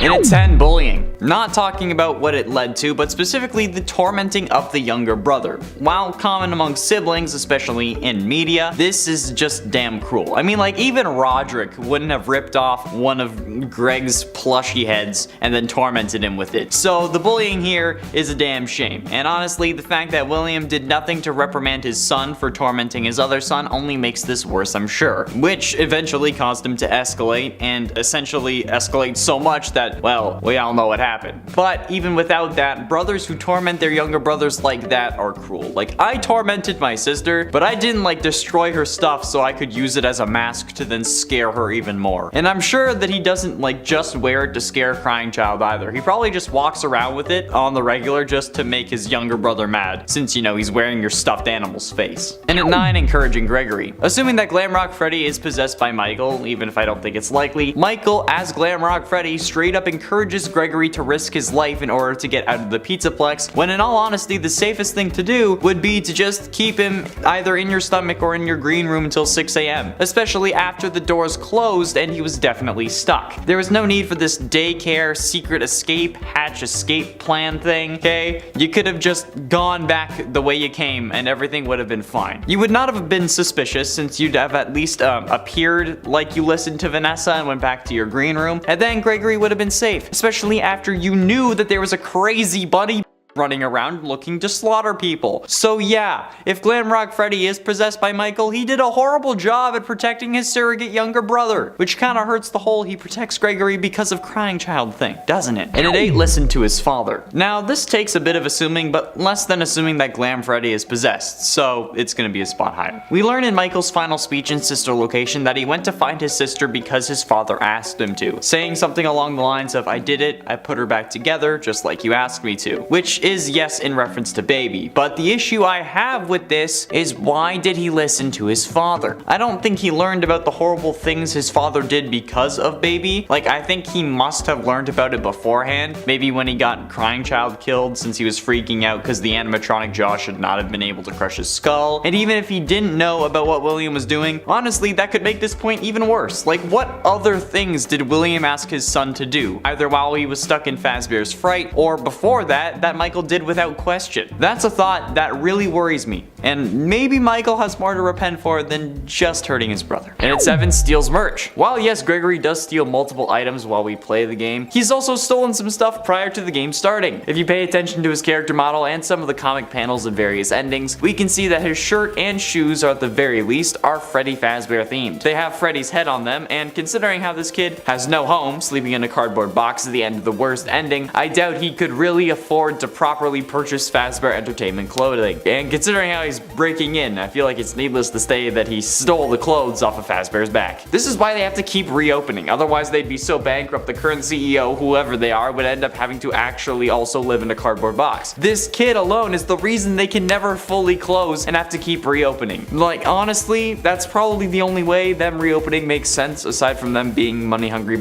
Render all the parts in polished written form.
In at 10, bullying. Not talking about what it led to, but specifically the tormenting of the younger brother. While common among siblings, especially in media, this is just damn cruel. I mean, like, even Roderick wouldn't have ripped off one of Greg's plushy heads and then tormented him with it. So the bullying here is a damn shame. And honestly, the fact that William did nothing to reprimand his son for tormenting his other son only makes this worse, I'm sure. Which eventually caused him to escalate, and essentially escalate so much that, well, we all know what happened. But even without that, brothers who torment their younger brothers like that are cruel. Like, I tormented my sister, but I didn't like destroy her stuff so I could use it as a mask to then scare her even more. And I'm sure that he doesn't like just wear it to scare a crying child either. He probably just walks around with it on the regular just to make his younger brother mad, since, you know, he's wearing your stuffed animal's face. And at 9, encouraging Gregory. Assuming that Glamrock Freddy is possessed by Michael, even if I don't think it's likely, Michael, as Glamrock Freddy, straight up encourages Gregory to risk his life in order to get out of the Pizzaplex, when in all honesty, the safest thing to do would be to just keep him either in your stomach or in your green room until 6 AM, especially after the doors closed and he was definitely stuck. There was no need for this daycare, secret escape, hatch escape plan thing, okay? You could have just gone back the way you came and everything would have been fine. You would not have been suspicious since you'd have at least appeared like you listened to Vanessa and went back to your green room, and then Gregory would have been safe, especially after you knew that there was a crazy bunny running around looking to slaughter people. So yeah, if Glamrock Freddy is possessed by Michael, he did a horrible job at protecting his surrogate younger brother, which kinda hurts the whole he protects Gregory because of crying child thing, doesn't it? And at 8, listen to his father. Now this takes a bit of assuming, but less than assuming that Glam Freddy is possessed, so it's gonna be a spot higher. We learn in Michael's final speech in Sister Location that he went to find his sister because his father asked him to, saying something along the lines of, "I did it, I put her back together just like you asked me to," which is, yes, in reference to Baby, but the issue I have with this is, why did he listen to his father? I don't think he learned about the horrible things his father did because of Baby. Like, I think he must have learned about it beforehand, maybe when he got Crying Child killed, since he was freaking out because the animatronic jaw should not have been able to crush his skull. And even if he didn't know about what William was doing, honestly, that could make this point even worse. Like, what other things did William ask his son to do, either while he was stuck in Fazbear's Fright, or before that Michael did without question? That's a thought that really worries me, and maybe Michael has more to repent for than just hurting his brother. And at 7, steals merch. While yes, Gregory does steal multiple items while we play the game, he's also stolen some stuff prior to the game starting. If you pay attention to his character model and some of the comic panels and various endings, we can see that his shirt and shoes, are at the very least, are Freddy Fazbear themed. They have Freddy's head on them, and considering how this kid has no home, sleeping in a cardboard box at the end of the worst ending, I doubt he could really afford to properly purchase Fazbear Entertainment clothing. And considering how he's breaking in, I feel like it's needless to say that he stole the clothes off of Fazbear's back. This is why they have to keep reopening, otherwise they'd be so bankrupt the current CEO, whoever they are, would end up having to actually also live in a cardboard box. This kid alone is the reason they can never fully close and have to keep reopening. Like, honestly, that's probably the only way them reopening makes sense, aside from them being money hungry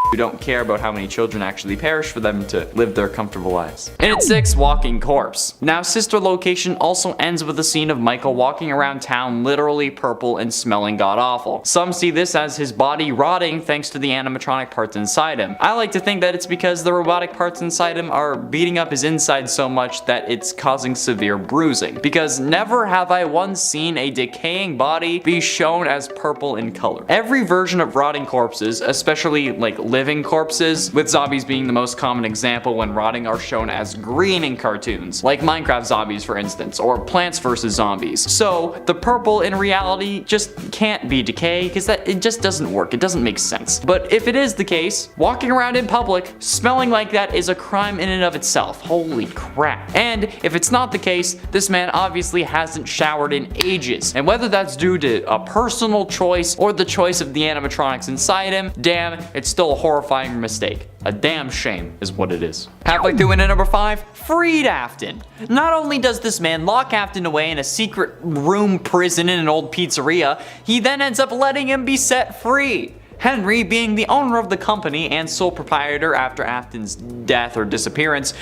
who don't care about how many children actually perish for them to live their comfortable lives. And at 6, walking corpse. Now, Sister Location also ends with a scene of Michael walking around town literally purple and smelling god-awful. Some see this as his body rotting thanks to the animatronic parts inside him. I like to think that it's because the robotic parts inside him are beating up his inside so much that it's causing severe bruising, because never have I once seen a decaying body be shown as purple in color. Every version of rotting corpses, especially like living corpses, with zombies being the most common example when rotting, are shown as green in cartoons, like Minecraft zombies for instance, or Plants vs. Zombies. So the purple in reality just can't be decay, because it just doesn't work, it doesn't make sense. But if it is the case, walking around in public smelling like that is a crime in and of itself. Holy crap. And if it's not the case, this man obviously hasn't showered in ages, and whether that's due to a personal choice or the choice of the animatronics inside him, damn, it's still a horrifying mistake. A damn shame is what it is. Halfway through in at number 5, freed Afton. Not only does this man lock Afton away in a secret room prison in an old pizzeria, he then ends up letting him be set free. Henry, being the owner of the company and sole proprietor after Afton's death or disappearance,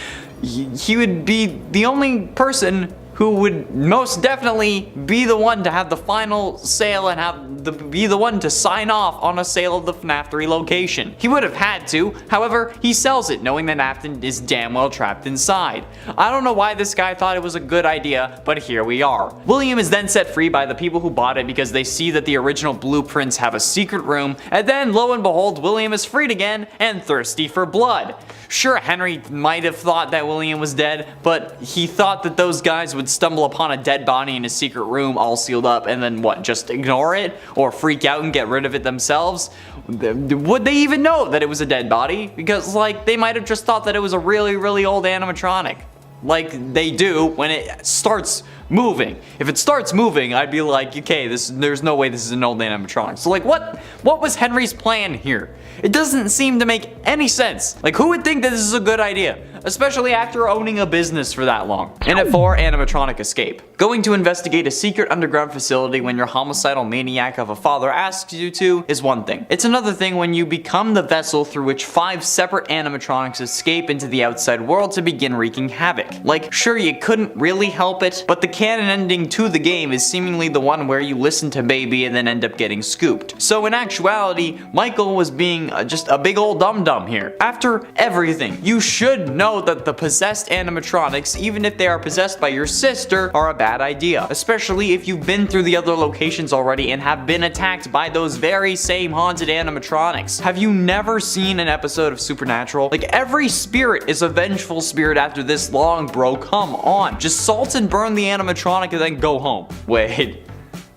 he would be the only person who would most definitely be the one to have the final sale and be the one to sign off on a sale of the FNAF 3 location. He would have had to, however, he sells it knowing that Afton is damn well trapped inside. I don't know why this guy thought it was a good idea, but here we are. William is then set free by the people who bought it because they see that the original blueprints have a secret room, and then lo and behold, William is freed again and thirsty for blood. Sure, Henry might have thought that William was dead, but he thought that those guys would stumble upon a dead body in a secret room all sealed up and then what, just ignore it? Or freak out and get rid of it themselves? Would they even know that it was a dead body? Because like, they might have just thought that it was a really, really old animatronic. Like they do when it starts moving. If it starts moving, I'd be like, okay, there's no way this is an old animatronic. So like, what was Henry's plan here? It doesn't seem to make any sense. Like, who would think that this is a good idea? Especially after owning a business for that long. And at 4, animatronic escape. Going to investigate a secret underground facility when your homicidal maniac of a father asks you to is one thing. It's another thing when you become the vessel through which 5 separate animatronics escape into the outside world to begin wreaking havoc. Like, sure, you couldn't really help it, but the canon ending to the game is seemingly the one where you listen to Baby and then end up getting scooped. So in actuality, Michael was being just a big old dum-dum here. After everything, you should know that the possessed animatronics, even if they are possessed by your sister, are a bad idea. Especially if you've been through the other locations already and have been attacked by those very same haunted animatronics. Have you never seen an episode of Supernatural? Like, every spirit is a vengeful spirit after this long, bro. Come on. Just salt and burn the animatronic and then go home. Wait,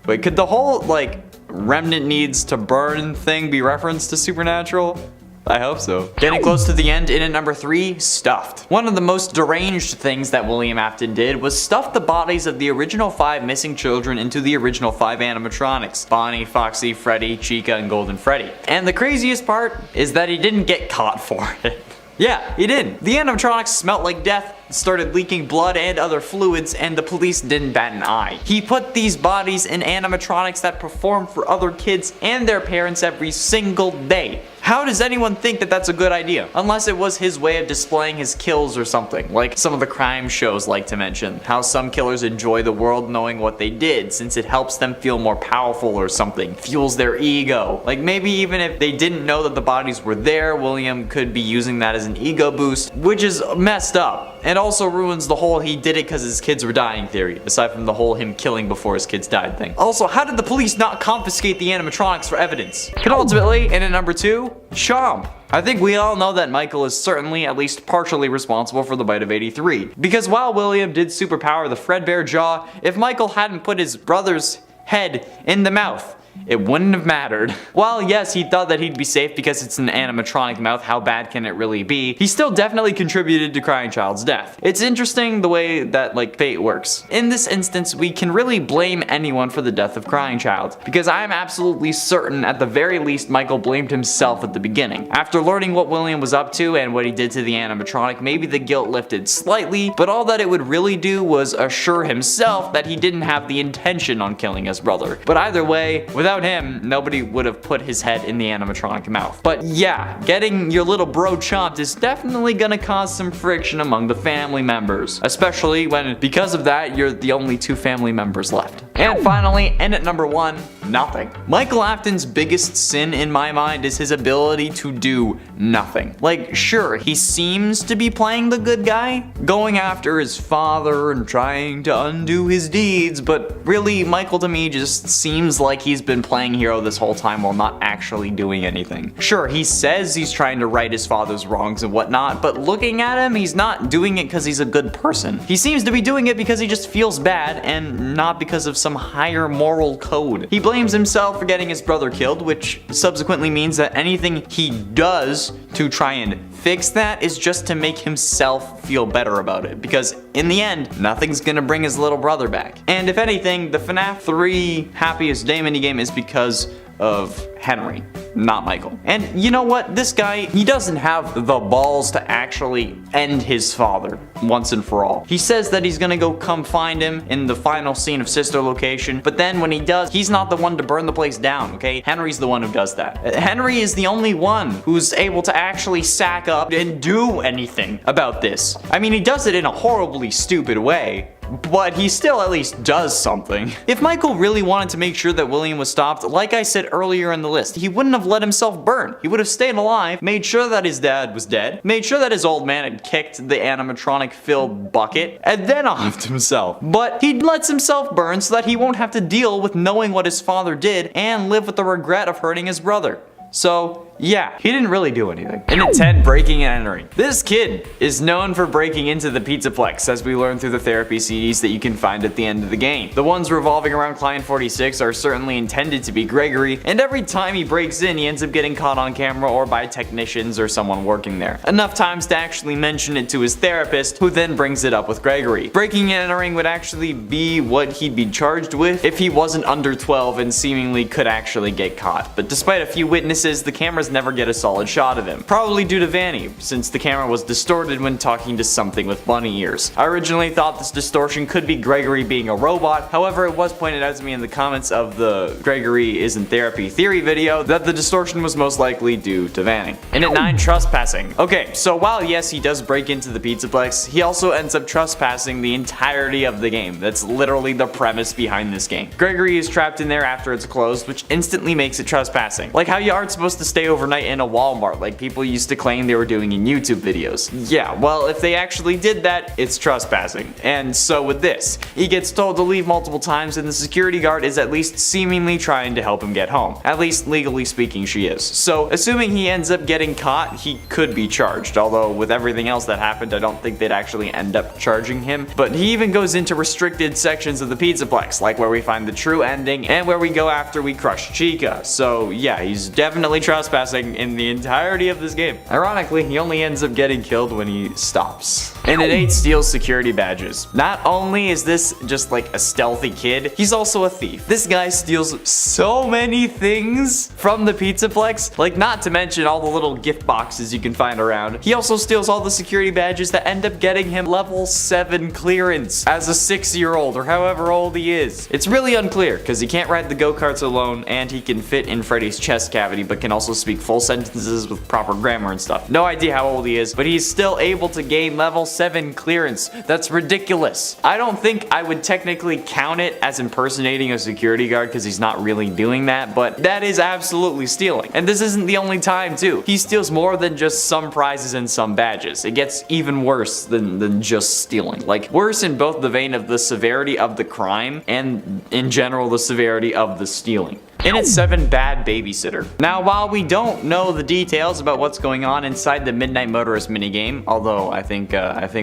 could the whole, like, remnant needs to burn thing be referenced to Supernatural? I hope so. Getting close to the end, in at number 3, stuffed. One of the most deranged things that William Afton did was stuff the bodies of the original 5 missing children into the original 5 animatronics. Bonnie, Foxy, Freddy, Chica, and Golden Freddy. And the craziest part is that he didn't get caught for it. Yeah, he didn't. The animatronics smelt like death, started leaking blood and other fluids, and the police didn't bat an eye. He put these bodies in animatronics that perform for other kids and their parents every single day. How does anyone think that that's a good idea? Unless it was his way of displaying his kills or something, like some of the crime shows like to mention. How some killers enjoy the world knowing what they did, since it helps them feel more powerful or something. Fuels their ego. Like, maybe even if they didn't know that the bodies were there, William could be using that as an ego boost, which is messed up. And also ruins the whole he did it because his kids were dying theory, aside from the whole him killing before his kids died thing. Also, how did the police not confiscate the animatronics for evidence? And ultimately, in at number 2, Chomp. I think we all know that Michael is certainly at least partially responsible for the bite of 83. Because while William did superpower the Fredbear jaw, if Michael hadn't put his brother's head in the mouth, it wouldn't have mattered. While yes, he thought that he'd be safe because it's an animatronic mouth, how bad can it really be? He still definitely contributed to Crying Child's death. It's interesting the way that, like, fate works. In this instance, we can really blame anyone for the death of Crying Child, because I am absolutely certain at the very least Michael blamed himself at the beginning. After learning what William was up to and what he did to the animatronic, maybe the guilt lifted slightly, but all that it would really do was assure himself that he didn't have the intention on killing his brother. But either way, without him, nobody would have put his head in the animatronic mouth. But yeah, getting your little bro chomped is definitely gonna cause some friction among the family members. Especially when, because of that, you're the only 2 family members left. And finally, and at number 1, nothing. Michael Afton's biggest sin in my mind is his ability to do nothing. Like, sure, he seems to be playing the good guy, going after his father and trying to undo his deeds, but really, Michael to me just seems like he's been playing hero this whole time while not actually doing anything. Sure, he says he's trying to right his father's wrongs and whatnot, but looking at him, he's not doing it because he's a good person. He seems to be doing it because he just feels bad and not because of some higher moral code. He blames himself for getting his brother killed, which subsequently means that anything he does to try and fix that is just to make himself feel better about it, because in the end, nothing's gonna bring his little brother back. And if anything, the FNAF 3 happiest day minigame is because of Henry, not Michael. And you know what? This guy, he doesn't have the balls to actually end his father once and for all. He says that he's gonna go come find him in the final scene of Sister Location, but then when he does, he's not the one to burn the place down, okay? Henry's the one who does that. Henry is the only one who's able to actually sack up and do anything about this. I mean, he does it in a horribly stupid way, but he still at least does something. If Michael really wanted to make sure that William was stopped, like I said earlier in the list, he wouldn't have let himself burn. He would have stayed alive, made sure that his dad was dead, made sure that his old man had kicked the animatronic filled bucket, and then offed himself. But he lets himself burn so that he won't have to deal with knowing what his father did and live with the regret of hurting his brother. So, yeah, he didn't really do anything. And at 10, breaking and entering. This kid is known for breaking into the Pizzaplex, as we learn through the therapy CDs that you can find at the end of the game. The ones revolving around Client 46 are certainly intended to be Gregory, and every time he breaks in, he ends up getting caught on camera or by technicians or someone working there. Enough times to actually mention it to his therapist, who then brings it up with Gregory. Breaking and entering would actually be what he'd be charged with if he wasn't under 12 and seemingly could actually get caught. But despite a few witnesses, the cameras never get a solid shot of him. Probably due to Vanny, since the camera was distorted when talking to something with bunny ears. I originally thought this distortion could be Gregory being a robot, however it was pointed out to me in the comments of the Gregory is in therapy theory video that the distortion was most likely due to Vanny. And at 9, trespassing. Okay, so while yes he does break into the Pizzaplex, he also ends up trespassing the entirety of the game. That's literally the premise behind this game. Gregory is trapped in there after it's closed, which instantly makes it trespassing. Like how you aren't supposed to stay overnight in a Walmart like people used to claim they were doing in YouTube videos. Yeah, well, if they actually did that, it's trespassing. And so with this, he gets told to leave multiple times and the security guard is at least seemingly trying to help him get home. At least legally speaking she is. So assuming he ends up getting caught, he could be charged, although with everything else that happened I don't think they'd actually end up charging him. But he even goes into restricted sections of the Pizzaplex, like where we find the true ending and where we go after we crush Chica. So yeah, he's definitely trespassing in the entirety of this game. Ironically, he only ends up getting killed when he stops. And at 8, steals security badges. Not only is this just like a stealthy kid, he's also a thief. This guy steals so many things from the Pizzaplex, like not to mention all the little gift boxes you can find around. He also steals all the security badges that end up getting him level 7 clearance as a 6-year-old or however old he is. It's really unclear because he can't ride the go-karts alone and he can fit in Freddy's chest cavity but can also speak full sentences with proper grammar and stuff. No idea how old he is, but he's still able to gain level 7 clearance. That's ridiculous. I don't think I would technically count it as impersonating a security guard because he's not really doing that, but that is absolutely stealing. And this isn't the only time too. He steals more than just some prizes and some badges. It gets even worse than just stealing. Like worse in both the vein of the severity of the crime and in general the severity of the stealing. And it's 7, bad babysitter. Now, while we don't know the details about what's going on inside the Midnight Motorist minigame, although I think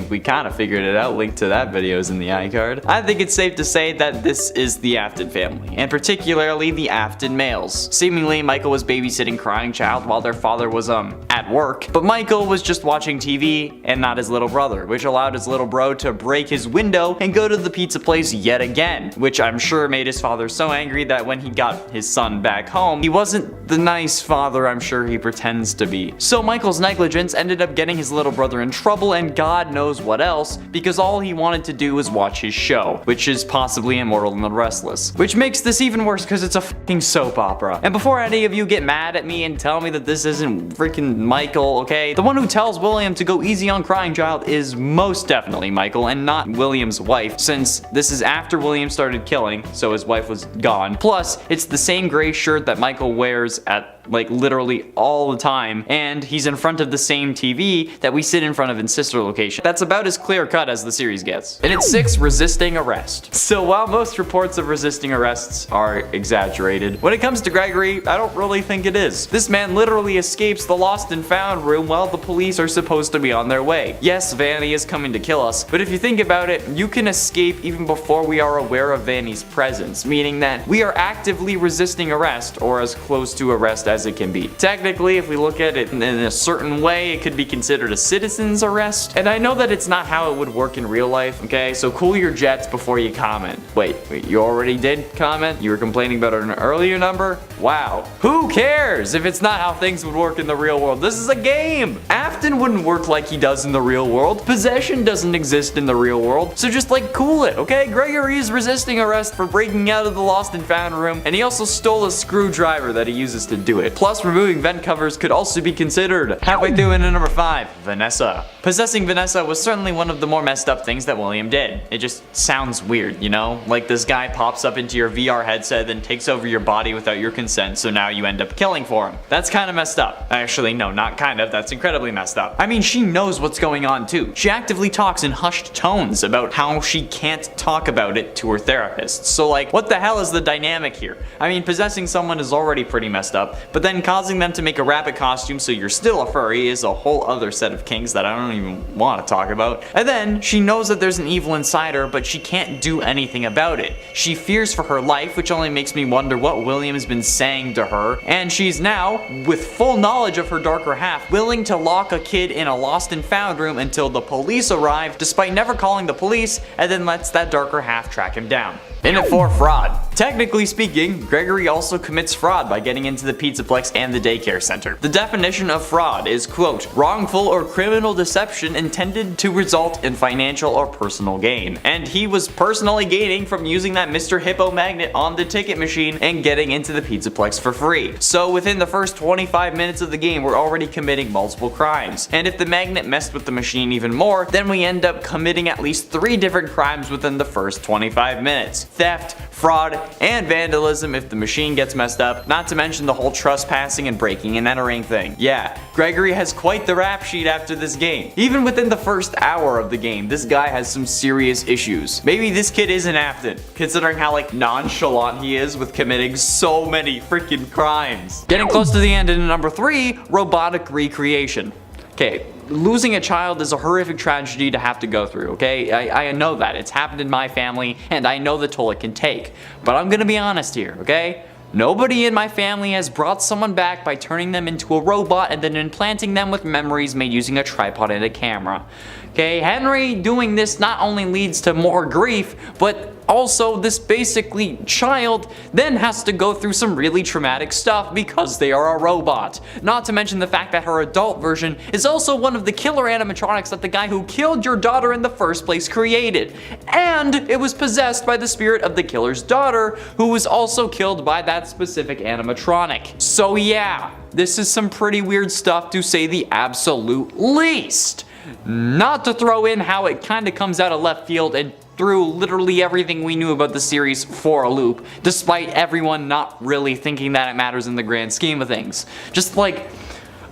we kind of figured it out, link to that video is in the iCard, I think it's safe to say that this is the Afton family, and particularly the Afton males. Seemingly, Michael was babysitting crying child while their father was, at work, but Michael was just watching TV and not his little brother, which allowed his little bro to break his window and go to the pizza place yet again, which I'm sure made his father so angry that when he got his son back home, he wasn't the nice father I'm sure he pretends to be. So Michael's negligence ended up getting his little brother in trouble and God knows what else, because all he wanted to do was watch his show, which is possibly Immortal and the Restless. Which makes this even worse because it's a fucking soap opera. And before any of you get mad at me and tell me that this isn't freaking Michael, okay? The one who tells William to go easy on crying child is most definitely Michael and not William's wife, since this is after William started killing, so his wife was gone. Plus, it's the same gray shirt that Michael wears at like literally all the time, and he's in front of the same TV that we sit in front of in sister location. That's about as clear cut as the series gets. And it's 6, resisting arrest. So while most reports of resisting arrests are exaggerated, when it comes to Gregory, I don't really think it is. This man literally escapes the lost and found room while the police are supposed to be on their way. Yes, Vanny is coming to kill us, but if you think about it, you can escape even before we are aware of Vanny's presence, meaning that we are actively resisting arrest, or as close to arrest as it can be. Technically, if we look at it in a certain way, it could be considered a citizen's arrest. And I know that it's not how it would work in real life, okay? So cool your jets before you comment. Wait, you already did comment? You were complaining about an earlier number? Wow. Who cares if it's not how things would work in the real world? This is a game! Afton wouldn't work like he does in the real world. Possession doesn't exist in the real world. So just like cool it, okay? Gregory is resisting arrest for breaking out of the lost and found room, and he also stole a screwdriver that he uses to do it. it. Plus, removing vent covers could also be considered. Halfway through into number 5, Vanessa. Possessing Vanessa was certainly one of the more messed up things that William did. It just sounds weird, you know? Like this guy pops up into your VR headset, then takes over your body without your consent, so now you end up killing for him. That's kind of messed up. Actually, no, not kind of, that's incredibly messed up. I mean, she knows what's going on too. She actively talks in hushed tones about how she can't talk about it to her therapist. So like, what the hell is the dynamic here? I mean, possessing someone is already pretty messed up, but then causing them to make a rabbit costume so you're still a furry is a whole other set of kinks that I don't even want to talk about. And then, she knows that there's an evil inside her, but she can't do anything about it. She fears for her life, which only makes me wonder what William has been saying to her, and she's now, with full knowledge of her darker half, willing to lock a kid in a lost and found room until the police arrive, despite never calling the police, and then lets that darker half track him down. In it for fraud. Technically speaking, Gregory also commits fraud by getting into the Pizzaplex and the daycare center. The definition of fraud is, quote, wrongful or criminal deception intended to result in financial or personal gain. And he was personally gaining from using that Mr. Hippo magnet on the ticket machine and getting into the Pizzaplex for free. So within the first 25 minutes of the game, we're already committing multiple crimes. And if the magnet messed with the machine even more, then we end up committing at least 3 different crimes within the first 25 minutes. Theft, fraud, and vandalism if the machine gets messed up, not to mention the whole trespassing and breaking and entering thing. Yeah, Gregory has quite the rap sheet after this game. Even within the first hour of the game, this guy has some serious issues. Maybe this kid is an Afton, considering how like nonchalant he is with committing so many freaking crimes. Getting close to the end in number 3, robotic recreation. Okay, losing a child is a horrific tragedy to have to go through, okay? I know that. It's happened in my family, and I know the toll it can take. But I'm gonna be honest here, okay? Nobody in my family has brought someone back by turning them into a robot and then implanting them with memories made using a tripod and a camera. Okay, Henry doing this not only leads to more grief, but also this basically child then has to go through some really traumatic stuff because they are a robot. Not to mention the fact that her adult version is also one of the killer animatronics that the guy who killed your daughter in the first place created. And it was possessed by the spirit of the killer's daughter, who was also killed by that specific animatronic. So yeah, this is some pretty weird stuff to say the absolute least. Not to throw in how it kinda comes out of left field and threw literally everything we knew about the series for a loop, despite everyone not really thinking that it matters in the grand scheme of things. Just like,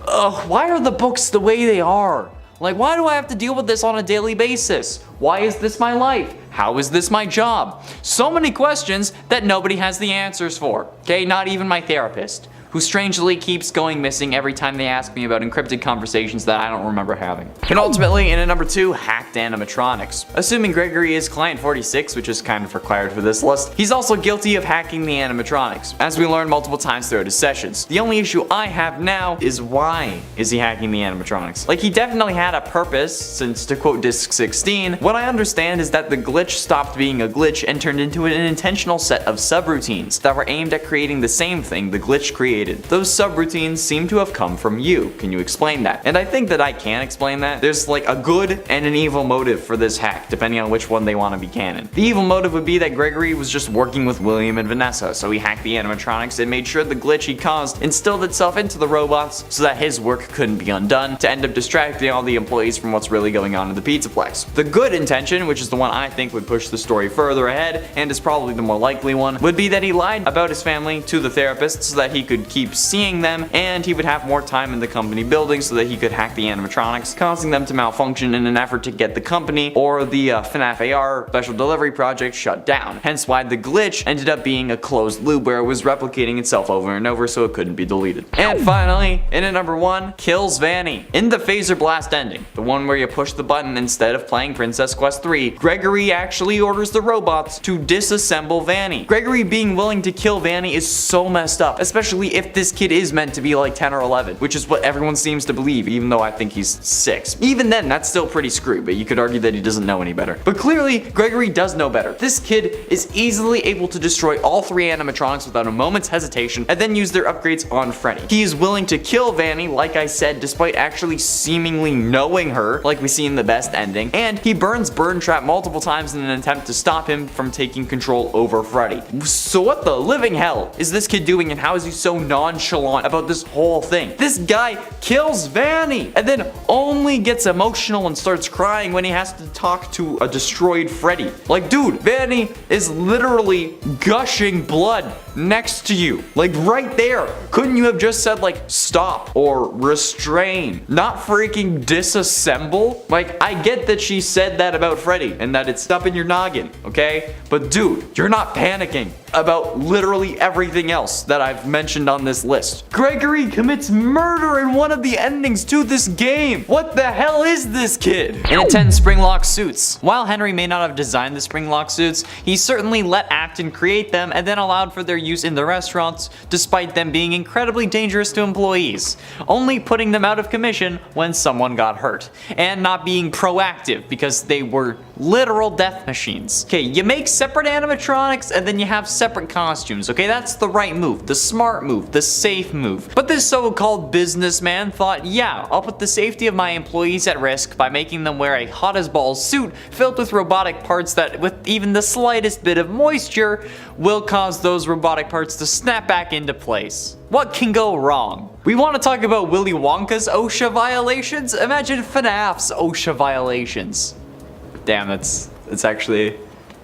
why are the books the way they are? Like, why do I have to deal with this on a daily basis? Why is this my life? How is this my job? So many questions that nobody has the answers for. Okay, not even my therapist, who strangely keeps going missing every time they ask me about encrypted conversations that I don't remember having. And ultimately, in at number 2, hacked animatronics. Assuming Gregory is client 46, which is kind of required for this list, he's also guilty of hacking the animatronics, as we learned multiple times throughout his sessions. The only issue I have now is why is he hacking the animatronics? Like, he definitely had a purpose, since to quote Disc 16, what I understand is that the glitch stopped being a glitch and turned into an intentional set of subroutines that were aimed at creating the same thing the glitch created. Those subroutines seem to have come from you. Can you explain that? And I think that I can explain that. There's like a good and an evil motive for this hack, depending on which one they want to be canon. The evil motive would be that Gregory was just working with William and Vanessa, so he hacked the animatronics and made sure the glitch he caused instilled itself into the robots so that his work couldn't be undone, to end up distracting all the employees from what's really going on in the Pizzaplex. The good intention, which is the one I think would push the story further ahead, and is probably the more likely one, would be that he lied about his family to the therapist so that he could keep seeing them, and he would have more time in the company building so that he could hack the animatronics, causing them to malfunction in an effort to get the company or the FNAF AR special delivery project shut down. Hence why the glitch ended up being a closed loop where it was replicating itself over and over so it couldn't be deleted. And finally, in at number 1, kills Vanny. In the Phaser Blast ending, the one where you push the button instead of playing Princess Quest 3, Gregory actually orders the robots to disassemble Vanny. Gregory being willing to kill Vanny is so messed up, especially if this kid is meant to be like 10 or 11, which is what everyone seems to believe, even though I think he's 6. Even then, that's still pretty screwed, but you could argue that he doesn't know any better. But clearly, Gregory does know better. This kid is easily able to destroy all 3 animatronics without a moment's hesitation, and then use their upgrades on Freddy. He is willing to kill Vanny, like I said, despite actually seemingly knowing her, like we see in the best ending, and he burns Burn Trap multiple times in an attempt to stop him from taking control over Freddy. So what the living hell is this kid doing, and how is he so nonchalant about this whole thing. This guy kills Vanny and then only gets emotional and starts crying when he has to talk to a destroyed Freddy. Like, dude, Vanny is literally gushing blood next to you. Like, right there. Couldn't you have just said, like, stop or restrain? Not freaking disassemble? Like, I get that she said that about Freddy and that it's up in your noggin, okay? But dude, you're not panicking about literally everything else that I've mentioned on this list. Gregory commits murder in one of the endings to this game. What the hell is this kid? And attends springlock suits. While Henry may not have designed the springlock suits, he certainly let Afton create them and then allowed for their use in the restaurants, despite them being incredibly dangerous to employees, only putting them out of commission when someone got hurt, and not being proactive because they were literal death machines. Okay, you make separate animatronics and then you have separate costumes, okay? That's the right move, the smart move, the safe move. But this so-called businessman thought, yeah, I'll put the safety of my employees at risk by making them wear a hot as balls suit filled with robotic parts that, with even the slightest bit of moisture, will cause those robotic parts to snap back into place. What can go wrong? We want to talk about Willy Wonka's OSHA violations? Imagine FNAF's OSHA violations. Damn, it's actually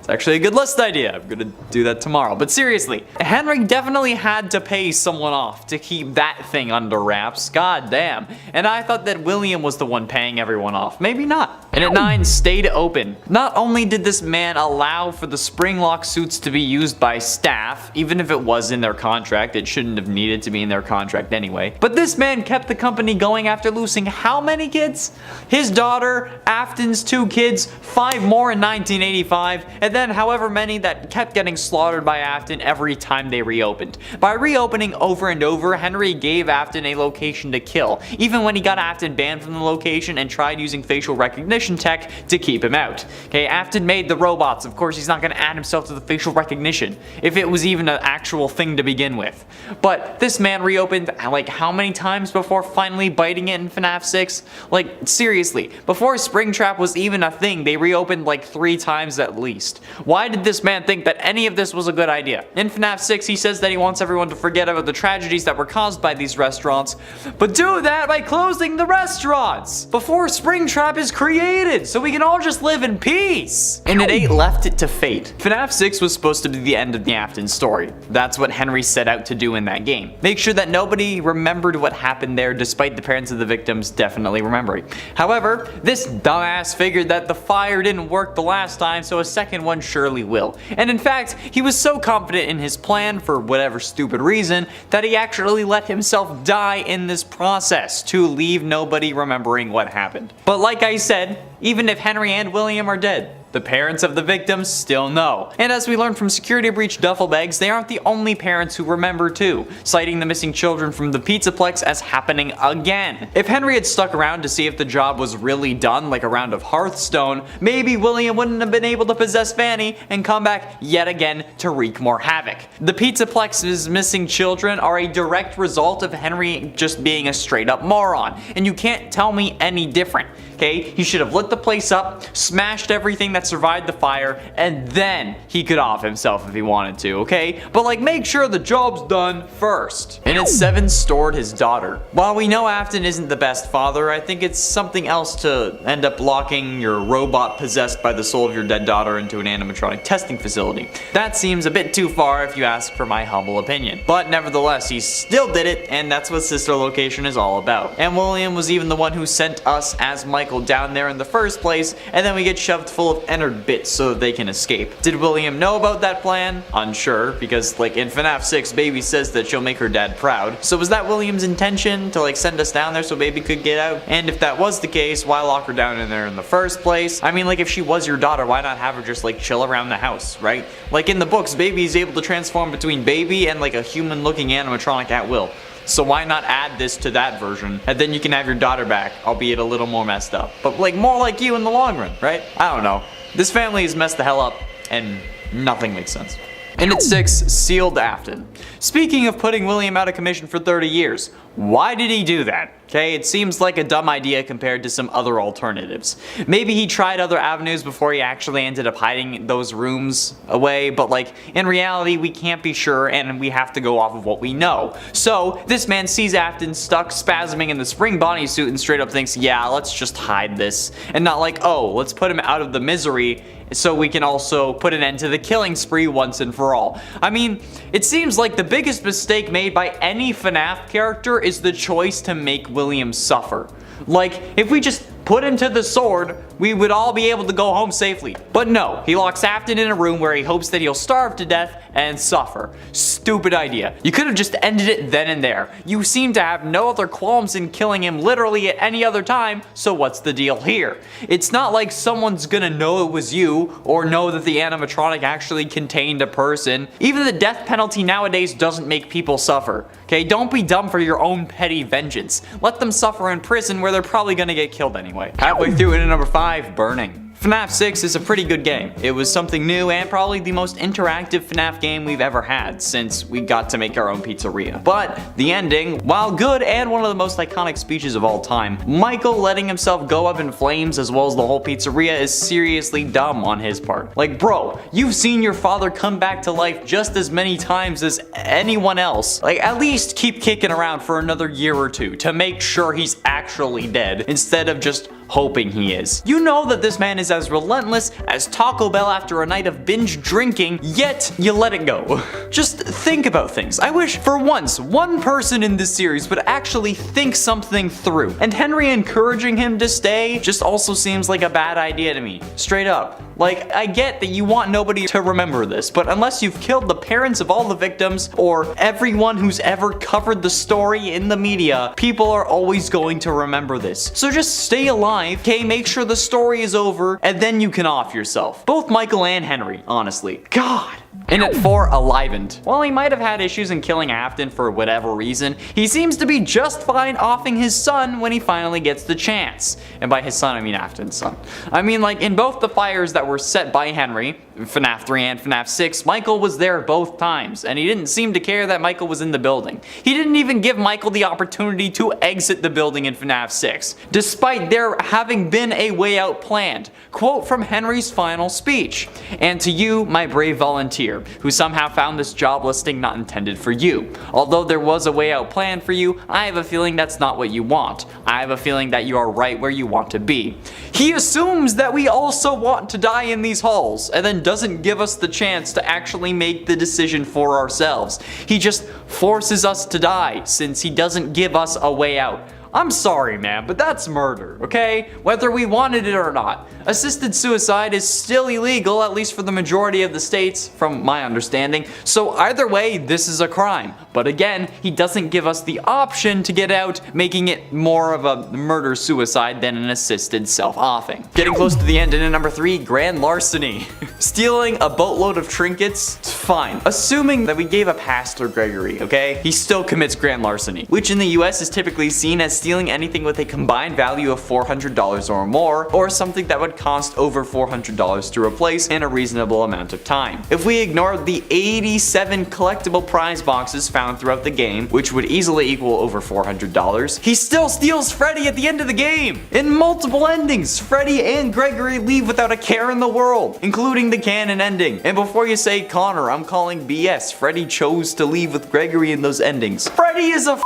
a good list idea. I'm gonna do that tomorrow. But seriously, Henry definitely had to pay someone off to keep that thing under wraps. God damn. And I thought that William was the one paying everyone off. Maybe not. And at 9, stayed open. Not only did this man allow for the springlock suits to be used by staff, even if it was in their contract, it shouldn't have needed to be in their contract anyway. But this man kept the company going after losing how many kids? His daughter, Afton's 2 kids, 5 more in 1985, and then however many that kept getting slaughtered by Afton every time they reopened. By reopening over and over, Henry gave Afton a location to kill, even when he got Afton banned from the location and tried using facial recognition tech to keep him out. Okay, Afton made the robots. Of course, he's not going to add himself to the facial recognition, if it was even an actual thing to begin with. But this man reopened like how many times before finally biting it in FNAF 6? Like, seriously, before Springtrap was even a thing, they reopened like 3 times at least. Why did this man think that any of this was a good idea? In FNAF 6, he says that he wants everyone to forget about the tragedies that were caused by these restaurants, but do that by closing the restaurants before Springtrap is created, so we can all just live in peace. And at 8, left it to fate. FNAF 6 was supposed to be the end of the Afton story. That's what Henry set out to do in that game. Make sure that nobody remembered what happened there, despite the parents of the victims definitely remembering. However, this dumbass figured that the fire didn't work the last time, so a second one surely will. And in fact, he was so confident in his plan, for whatever stupid reason, that he actually let himself die in this process to leave nobody remembering what happened. But like I said, even if Henry and William are dead, the parents of the victims still know. And as we learned from security breach duffel bags, they aren't the only parents who remember too, citing the missing children from the Pizzaplex as happening again. If Henry had stuck around to see if the job was really done, like a round of Hearthstone, maybe William wouldn't have been able to possess Vanny and come back yet again to wreak more havoc. The Pizzaplex's missing children are a direct result of Henry just being a straight up moron, and you can't tell me any different. Okay, he should have lit the place up, smashed everything that survived the fire, and then he could off himself if he wanted to, okay? But like, make sure the job's done first. And at 7, stored his daughter. While we know Afton isn't the best father, I think it's something else to end up locking your robot possessed by the soul of your dead daughter into an animatronic testing facility. That seems a bit too far if you ask for my humble opinion. But nevertheless, he still did it, and that's what Sister Location is all about. And William was even the one who sent us as Michael down there in the first place, and then we get shoved full of entered bits so that they can escape. Did William know about that plan? Unsure, because like in FNAF 6, Baby says that she'll make her dad proud. So was that William's intention, to like send us down there so Baby could get out? And if that was the case, why lock her down in there in the first place? I mean, like, if she was your daughter, why not have her just like chill around the house, right? Like in the books, Baby is able to transform between Baby and like a human looking animatronic at will. So why not add this to that version, and then you can have your daughter back, albeit a little more messed up. But like, more like you in the long run, right? I don't know. This family is messed the hell up, and nothing makes sense. And at 6, sealed Afton. Speaking of putting William out of commission for 30 years, why did he do that? Okay, it seems like a dumb idea compared to some other alternatives. Maybe he tried other avenues before he actually ended up hiding those rooms away, but like, in reality, we can't be sure and we have to go off of what we know. So, this man sees Afton stuck spasming in the spring bodysuit and straight up thinks, yeah, let's just hide this. And not like, oh, let's put him out of the misery so we can also put an end to the killing spree once and for all. I mean, it seems like the biggest mistake made by any FNAF character is the choice to make William suffer. Like, if we just put him to the sword, we would all be able to go home safely. But no, he locks Afton in a room where he hopes that he'll starve to death and suffer. Stupid idea. You could have just ended it then and there. You seem to have no other qualms in killing him literally at any other time, so what's the deal here? It's not like someone's gonna know it was you, or know that the animatronic actually contained a person. Even the death penalty nowadays doesn't make people suffer. Okay, don't be dumb for your own petty vengeance. Let them suffer in prison where they're probably gonna get killed anyway. Halfway through into number 5, burning. FNAF 6 is a pretty good game. It was something new and probably the most interactive FNAF game we've ever had since we got to make our own pizzeria. But the ending, while good and one of the most iconic speeches of all time, Michael letting himself go up in flames as well as the whole pizzeria is seriously dumb on his part. Like, bro, you've seen your father come back to life just as many times as anyone else. Like, at least keep kicking around for another year or two to make sure he's actually dead instead of just hoping he is. You know that this man is as relentless as Taco Bell after a night of binge drinking, yet you let it go. Just think about things. I wish for once one person in this series would actually think something through. And Henry encouraging him to stay just also seems like a bad idea to me. Straight up. Like, I get that you want nobody to remember this, but unless you've killed the parents of all the victims or everyone who's ever covered the story in the media, people are always going to remember this. So just stay alive, okay? Make sure the story is over, and then you can off yourself. Both Michael and Henry, honestly. God. And at 4, Alivened. While he might have had issues in killing Afton for whatever reason, he seems to be just fine offing his son when he finally gets the chance. And by his son, I mean Afton's son. I mean, like, in both the fires that were set by Henry, FNAF 3 and FNAF 6, Michael was there both times, and he didn't seem to care that Michael was in the building. He didn't even give Michael the opportunity to exit the building in FNAF 6, despite there having been a way out planned. Quote from Henry's final speech, "And to you, my brave volunteer, who somehow found this job listing not intended for you. Although there was a way out planned for you, I have a feeling that's not what you want. I have a feeling that you are right where you want to be." He assumes that we also want to die in these halls, and then doesn't give us the chance to actually make the decision for ourselves. He just forces us to die since he doesn't give us a way out. I'm sorry, man, but that's murder, okay? Whether we wanted it or not. Assisted suicide is still illegal, at least for the majority of the states, from my understanding. So either way, this is a crime. But again, he doesn't give us the option to get out, making it more of a murder-suicide than an assisted self-offing. Getting close to the end, and at number 3, grand larceny. Stealing a boatload of trinkets? Fine. Assuming that we gave a pass to Gregory, okay? He still commits grand larceny, which in the US is typically seen as stealing anything with a combined value of $400 or more, or something that would cost over $400 to replace in a reasonable amount of time. If we ignored the 87 collectible prize boxes found throughout the game, which would easily equal over $400, he still steals Freddy at the end of the game! In multiple endings, Freddy and Gregory leave without a care in the world, including the canon ending. And before you say, Connor, I'm calling BS, Freddy chose to leave with Gregory in those endings. Freddy is a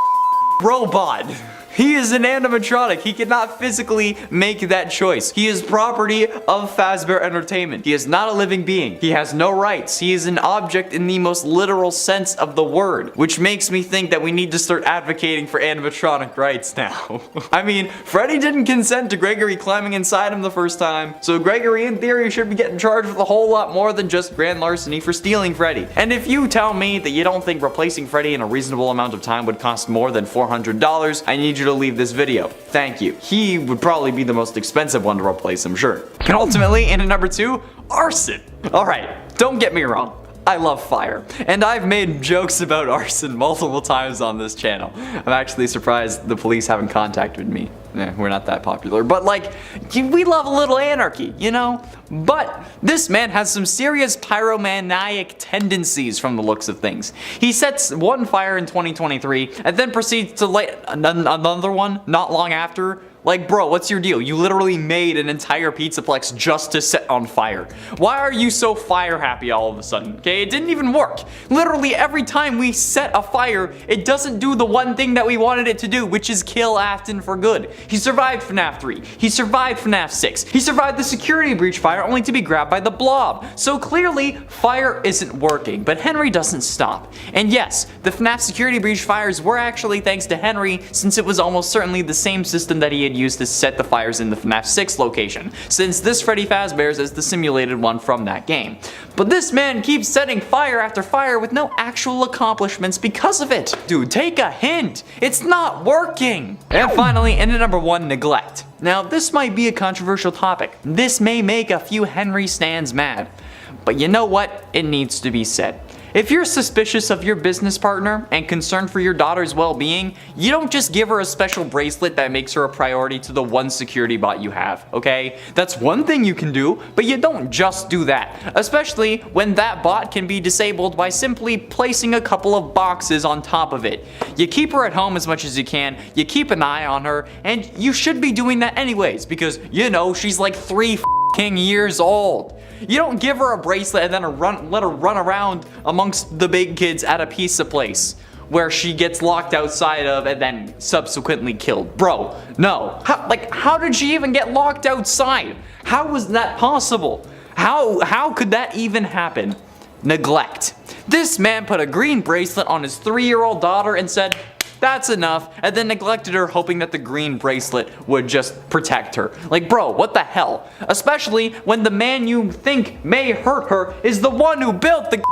robot! He is an animatronic. He cannot physically make that choice. He is property of Fazbear Entertainment. He is not a living being. He has no rights. He is an object in the most literal sense of the word, which makes me think that we need to start advocating for animatronic rights now. I mean, Freddy didn't consent to Gregory climbing inside him the first time, so Gregory in theory should be getting charged with a whole lot more than just grand larceny for stealing Freddy. And if you tell me that you don't think replacing Freddy in a reasonable amount of time would cost more than $400, I need you to leave this video. Thank you. He would probably be the most expensive one to replace, I'm sure. And ultimately, in at number 2, arson. Alright, don't get me wrong. I love fire, and I've made jokes about arson multiple times on this channel. I'm actually surprised the police haven't contacted me. we're not that popular, but like, we love a little anarchy, you know? But this man has some serious pyromaniac tendencies from the looks of things. He sets one fire in 2023 and then proceeds to light another one not long after. Like, bro, what's your deal? You literally made an entire pizzaplex just to set on fire. Why are you so fire happy all of a sudden? Okay, it didn't even work. Literally every time we set a fire, it doesn't do the one thing that we wanted it to do, which is kill Afton for good. He survived FNAF 3. He survived FNAF 6. He survived the security breach fire only to be grabbed by the blob. So clearly, fire isn't working, but Henry doesn't stop. And yes, the FNAF security breach fires were actually thanks to Henry, since it was almost certainly the same system that he had used to set the fires in the FNAF 6 location, since this Freddy Fazbear's is the simulated one from that game. But this man keeps setting fire after fire with no actual accomplishments because of it. Dude, take a hint. It's not working. And finally, into number 1, neglect. Now, this might be a controversial topic. This may make a few Henry stans mad. But you know what? It needs to be said. If you're suspicious of your business partner and concerned for your daughter's well-being, you don't just give her a special bracelet that makes her a priority to the one security bot you have, okay? That's one thing you can do, but you don't just do that, especially when that bot can be disabled by simply placing a couple of boxes on top of it. You keep her at home as much as you can, you keep an eye on her, and you should be doing that anyways, because, you know, she's like 3 years old. You don't give her a bracelet and then let her run around amongst the big kids at a pizza place where she gets locked outside of and then subsequently killed. Bro, no. How did she even get locked outside? How was that possible? How could that even happen? Neglect. This man put a green bracelet on his 3-year-old daughter and said, "That's enough," and then neglected her, hoping that the green bracelet would just protect her. Like, bro, what the hell? Especially when the man you think may hurt her is the one who built the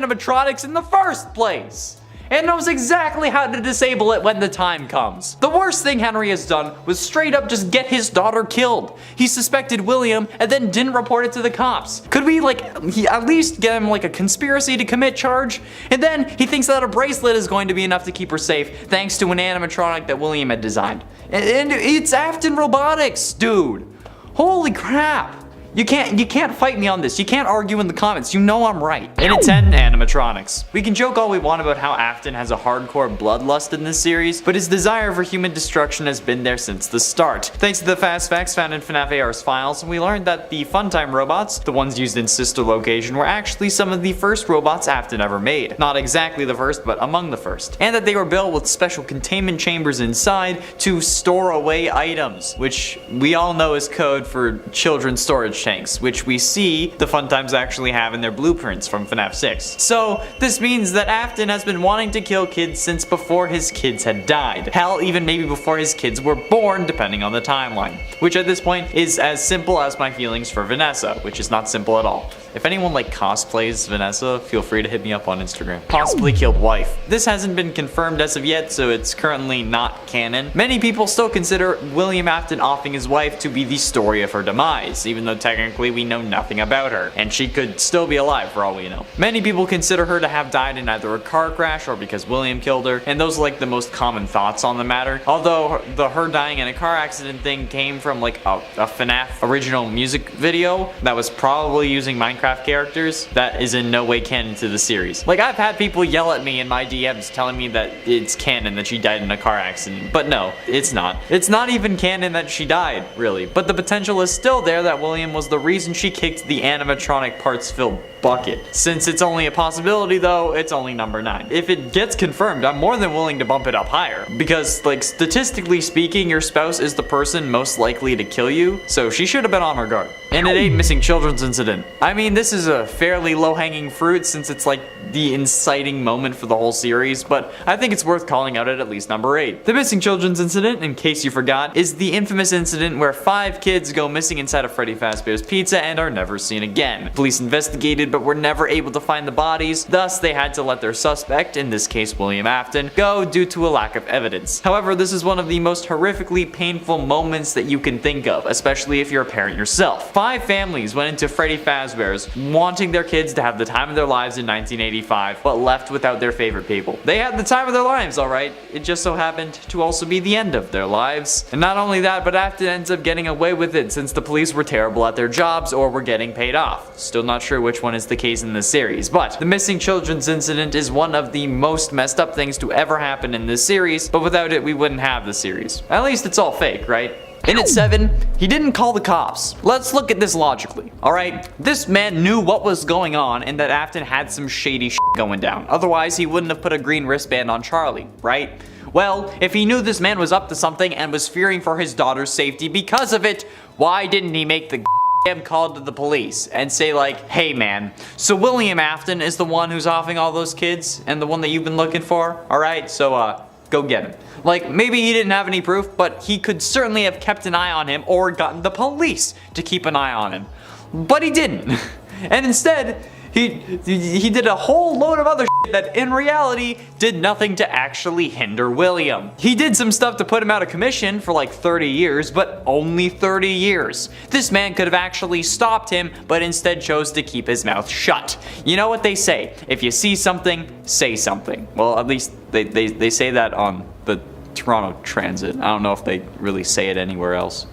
animatronics in the first place and knows exactly how to disable it when the time comes. The worst thing Henry has done was straight up just get his daughter killed. He suspected William and then didn't report it to the cops. Could we at least get him like a conspiracy to commit charge? And then he thinks that a bracelet is going to be enough to keep her safe thanks to an animatronic that William had designed. And it's Afton Robotics, dude. Holy crap. You can't fight me on this. You can't argue in the comments. You know I'm right. And it's 10 animatronics. We can joke all we want about how Afton has a hardcore bloodlust in this series, but his desire for human destruction has been there since the start. Thanks to the fast facts found in FNAF AR's files, we learned that the Funtime robots, the ones used in Sister Location, were actually some of the first robots Afton ever made. Not exactly the first, but among the first. And that they were built with special containment chambers inside to store away items, which we all know is code for children's storage tanks, which we see the Funtimes actually have in their blueprints from FNAF 6. So this means that Afton has been wanting to kill kids since before his kids had died. Hell, even maybe before his kids were born, depending on the timeline. Which at this point is as simple as my feelings for Vanessa, which is not simple at all. If anyone cosplays Vanessa, feel free to hit me up on Instagram. Possibly killed wife. This hasn't been confirmed as of yet, so it's currently not canon. Many people still consider William Afton offing his wife to be the story of her demise, even though technically we know nothing about her, and she could still be alive for all we know. Many people consider her to have died in either a car crash or because William killed her, and those are the most common thoughts on the matter. Although her dying in a car accident thing came from a FNAF original music video that was probably using Minecraft characters that is in no way canon to the series. I've had people yell at me in my DMs telling me that it's canon that she died in a car accident, but no, it's not. It's not even canon that she died, really, but the potential is still there that William was the reason she kicked the animatronic parts filled bucket. Since it's only a possibility though, it's only number 9. If it gets confirmed, I'm more than willing to bump it up higher, because statistically speaking, your spouse is the person most likely to kill you, so she should have been on her guard. And it ain't missing children's incident. I mean, this is a fairly low-hanging fruit since it's the inciting moment for the whole series, but I think it's worth calling out at least number 8. The missing children's incident, in case you forgot, is the infamous incident where 5 kids go missing inside of Freddy Fazbear's Pizza and are never seen again. Police investigated but were never able to find the bodies, thus they had to let their suspect, in this case William Afton, go due to a lack of evidence. However, this is one of the most horrifically painful moments that you can think of, especially if you're a parent yourself. 5 families went into Freddy Fazbear's wanting their kids to have the time of their lives in 1988. 1985, but left without their favorite people. They had the time of their lives, alright. It just so happened to also be the end of their lives. And not only that, but Afton ends up getting away with it since the police were terrible at their jobs or were getting paid off. Still not sure which one is the case in this series, but the missing children's incident is one of the most messed up things to ever happen in this series, but without it we wouldn't have the series. At least it's all fake, right? In at 7, he didn't call the cops. Let's look at this logically, alright? This man knew what was going on and that Afton had some shady shit going down. Otherwise, he wouldn't have put a green wristband on Charlie, right? Well, if he knew this man was up to something and was fearing for his daughter's safety because of it, why didn't he make the damn call to the police and say like, hey man, so William Afton is the one who's offing all those kids and the one that you've been looking for, alright? So, go get him. Like, maybe he didn't have any proof, but he could certainly have kept an eye on him or gotten the police to keep an eye on him. But he didn't. And instead, he did a whole load of other shit that in reality did nothing to actually hinder William. He did some stuff to put him out of commission for like 30 years, but only 30 years. This man could have actually stopped him, but instead chose to keep his mouth shut. You know what they say, if you see something, say something. Well, at least they say that on the Toronto Transit. I don't know if they really say it anywhere else.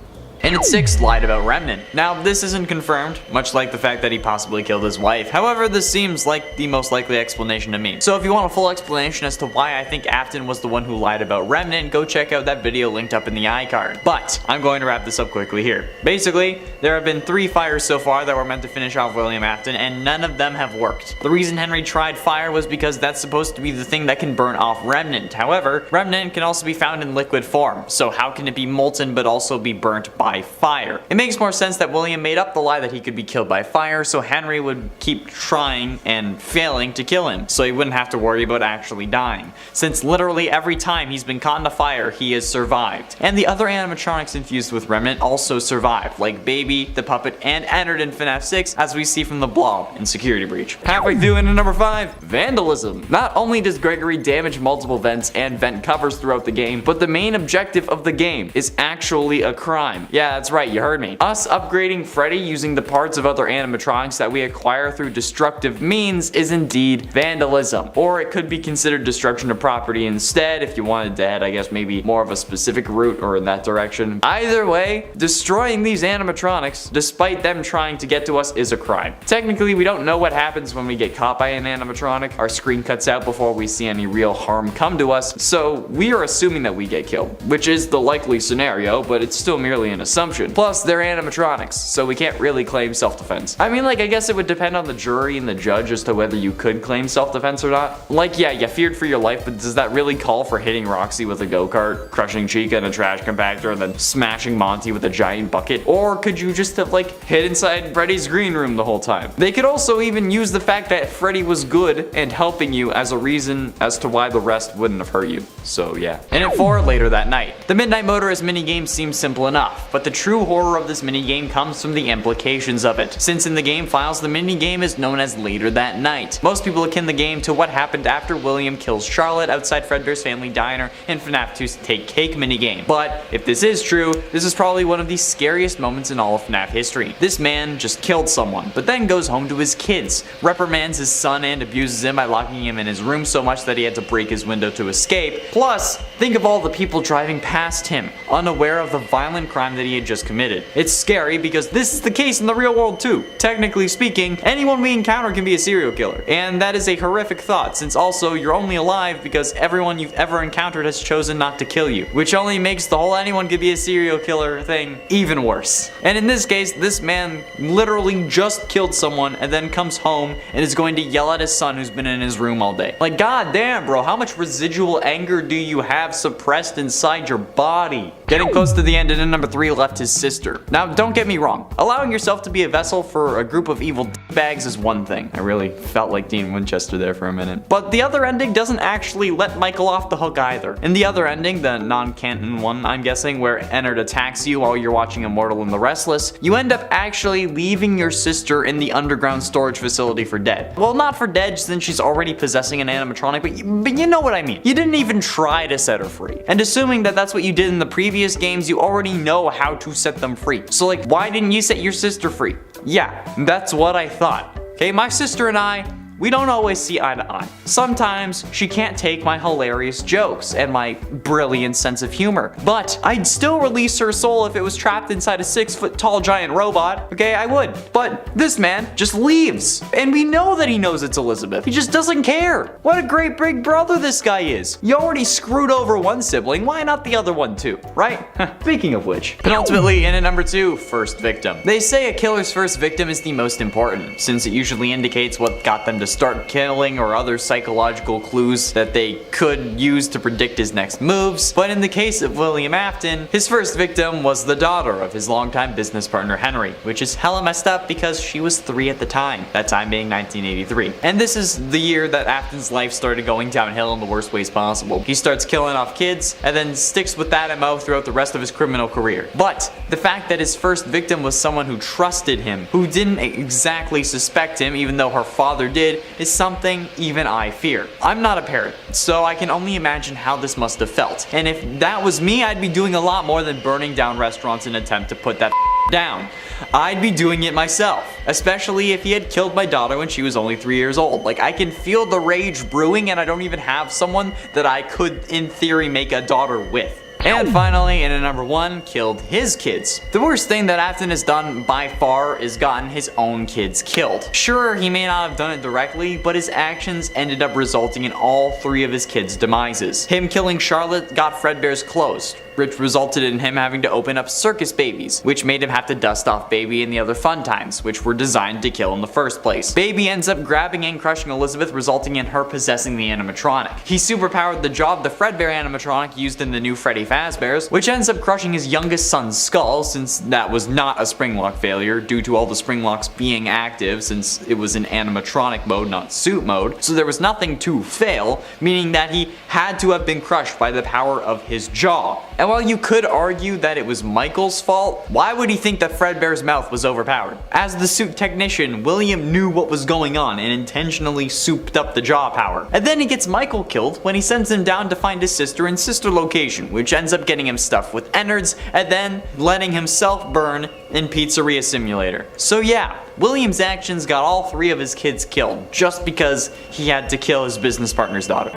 And at 6, lied about Remnant. Now, this isn't confirmed, much like the fact that he possibly killed his wife. However, this seems like the most likely explanation to me. So if you want a full explanation as to why I think Afton was the one who lied about Remnant, go check out that video linked up in the iCard. But I'm going to wrap this up quickly here. Basically, there have been 3 fires so far that were meant to finish off William Afton, and none of them have worked. The reason Henry tried fire was because that's supposed to be the thing that can burn off Remnant. However, Remnant can also be found in liquid form, so how can it be molten but also be burnt by fire? It makes more sense that William made up the lie that he could be killed by fire, so Henry would keep trying and failing to kill him, so he wouldn't have to worry about actually dying, since literally every time he's been caught in a fire, he has survived. And the other animatronics infused with Remnant also survived, like Baby, the puppet, and entered in FNAF 6, as we see from the Blob in Security Breach. Halfway through into number 5, Vandalism. Not only does Gregory damage multiple vents and vent covers throughout the game, but the main objective of the game is actually a crime. Yeah, that's right, you heard me. Us upgrading Freddy using the parts of other animatronics that we acquire through destructive means is indeed vandalism. Or it could be considered destruction of property instead if you wanted to head, I guess, maybe more of a specific route or in that direction. Either way, destroying these animatronics, despite them trying to get to us, is a crime. Technically, we don't know what happens when we get caught by an animatronic. Our screen cuts out before we see any real harm come to us, so we are assuming that we get killed, which is the likely scenario, but it's still merely an assumption. Plus, they're animatronics, so we can't really claim self-defense. I mean, like, I guess it would depend on the jury and the judge as to whether you could claim self-defense or not. Like, yeah, you feared for your life, but does that really call for hitting Roxy with a go-kart, crushing Chica in a trash compactor, and then smashing Monty with a giant bucket? Or could you just have, like, hid inside Freddy's green room the whole time? They could also even use the fact that Freddy was good and helping you as a reason as to why the rest wouldn't have hurt you. So, yeah. And at 4, later that night. The Midnight Motorist minigame seems simple enough, but the true horror of this minigame comes from the implications of it. Since in the game files, the minigame is known as Later That Night. Most people akin the game to what happened after William kills Charlotte outside Fredbear's Family Diner in FNAF 2's Take Cake minigame. But if this is true, this is probably one of the scariest moments in all of FNAF history. This man just killed someone, but then goes home to his kids, reprimands his son and abuses him by locking him in his room so much that he had to break his window to escape. Plus, think of all the people driving past him, unaware of the violent crime that he had just committed. It's scary because this is the case in the real world too. Technically speaking, anyone we encounter can be a serial killer. And that is a horrific thought, since also you're only alive because everyone you've ever encountered has chosen not to kill you, which only makes the whole anyone could be a serial killer thing even worse. And in this case, this man literally just killed someone and then comes home and is going to yell at his son who's been in his room all day. Like, god damn, bro, how much residual anger do you have suppressed inside your body? Getting close to the end, and in number 3 left his sister. Now, don't get me wrong. Allowing yourself to be a vessel for a group of evil bags is one thing. I really felt like Dean Winchester there for a minute. But the other ending doesn't actually let Michael off the hook either. In the other ending, the non-canon one, I'm guessing, where Ennard attacks you while you're watching Immortal and the Restless, you end up actually leaving your sister in the underground storage facility for dead. Well, not for dead since she's already possessing an animatronic, but you know what I mean. You didn't even try to set her free. And assuming that that's what you did in the previous games, you already know how to set them free. So like, why didn't you set your sister free? Yeah, that's what I thought. Okay, my sister and I we don't always see eye to eye. Sometimes she can't take my hilarious jokes and my brilliant sense of humor, but I'd still release her soul if it was trapped inside a 6-foot tall giant robot. Okay, I would. But this man just leaves, and we know that he knows it's Elizabeth. He just doesn't care. What a great big brother this guy is. You already screwed over one sibling, why not the other one too, right? Speaking of which. And ultimately, in at number 2, first victim. They say a killer's first victim is the most important, since it usually indicates what got them to start killing or other psychological clues that they could use to predict his next moves. But in the case of William Afton, his first victim was the daughter of his longtime business partner Henry, which is hella messed up because she was 3 at the time, that time being 1983. And this is the year that Afton's life started going downhill in the worst ways possible. He starts killing off kids and then sticks with that MO throughout the rest of his criminal career. But the fact that his first victim was someone who trusted him, who didn't exactly suspect him even though her father did, is something even I fear. I'm not a parent, so I can only imagine how this must have felt. And if that was me, I'd be doing a lot more than burning down restaurants in an attempt to put that down. I'd be doing it myself, especially if he had killed my daughter when she was only 3 years old. Like, I can feel the rage brewing and I don't even have someone that I could, in theory, make a daughter with. And finally, in at number 1, killed his kids. The worst thing that Afton has done by far is gotten his own kids killed. Sure, he may not have done it directly, but his actions ended up resulting in all 3 of his kids' demises. Him killing Charlotte got Fredbear's clothes, which resulted in him having to open up circus babies, which made him have to dust off Baby and the other fun times, which were designed to kill in the first place. Baby ends up grabbing and crushing Elizabeth, resulting in her possessing the animatronic. He superpowered the jaw of the Fredbear animatronic used in the new Freddy Fazbear's, which ends up crushing his youngest son's skull, since that was not a spring lock failure due to all the spring locks being active, since it was in animatronic mode, not suit mode, so there was nothing to fail, meaning that he had to have been crushed by the power of his jaw. And while you could argue that it was Michael's fault, why would he think that Fredbear's mouth was overpowered? As the suit technician, William knew what was going on and intentionally souped up the jaw power. And then he gets Michael killed when he sends him down to find his sister in sister location, which ends up getting him stuffed with innards and then letting himself burn in Pizzeria Simulator. So yeah, William's actions got all 3 of his kids killed just because he had to kill his business partner's daughter.